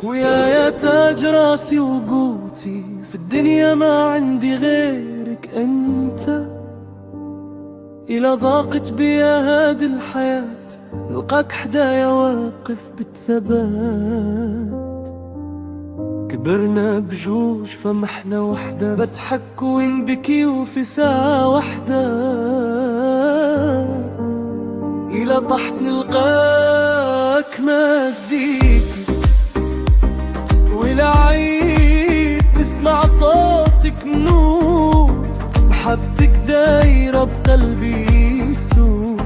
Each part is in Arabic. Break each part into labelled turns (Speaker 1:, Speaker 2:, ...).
Speaker 1: خويا يا تاج راسي وقوتي في الدنيا، ما عندي غيرك انت. إلا ضاقت بيا هاد الحياة نلقاك حدايا واقف بالثبات. كبرنا بجوج فمحنا وحدة، بضحك ونبكي وفي ساعة وحدة. إلا طحت نلقاك مديك، وإلا عيت نسمع صوتك نوت. محبتك دايرة بقلبي سود،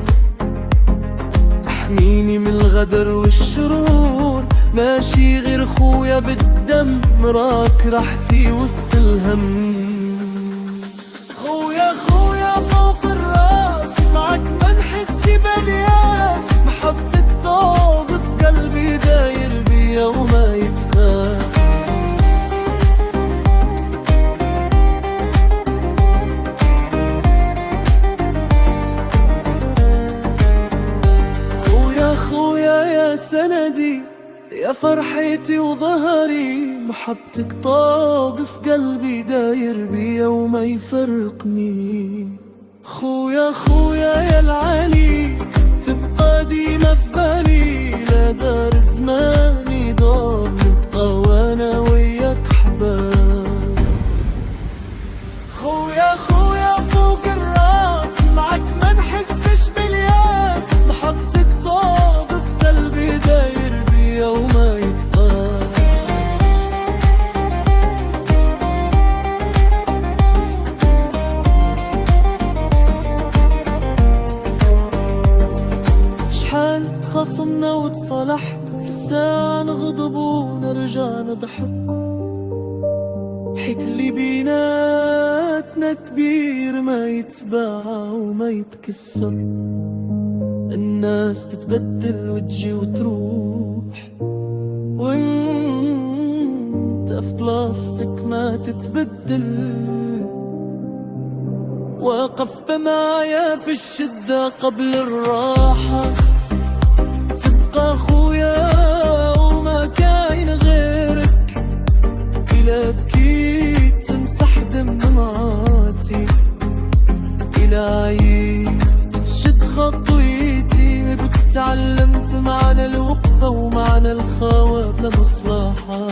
Speaker 1: تحميني من الغدر والشرور. ماشي غير خويا بالدم، راك راحتي وسط الهم. خويا خويا فوق الراس، معك ما نحس بالياس. محبتك ضاغ في قلبي، داير بيا وما يتخاف. خويا خويا يا سندي، يا فرحتي وظهري. محبتك طاق في قلبي، داير بيا وما يفرقني. خويا خويا يا العلي، تبقى ديما في بالي. لا دار زماني دار، نبقى وانا وياك حباب. خويا خويا فوق الراس، معك ما نحسش بالياس. محبتك طاق في قلبي، داير بيا وما يتقاس. شحال تخاصمنا وتصالحنا، في الساعة نغضب ونرجع نضحك. حيت اللي بيناتنا كبير، ما يتباع وما يتكسر. الناس تتبدل وتجي وتروح، وانت في بلاصتك ما تتبدل. واقف بمعايا في الشدة قبل الراحة. تبقى خويا وما كاين غيرك. إلا بكيت تمسح دمعاتي، إلا عيت تشد خطويتي. بك تعلمت معنى الوقفة ومعنى الخواب لمصلحة.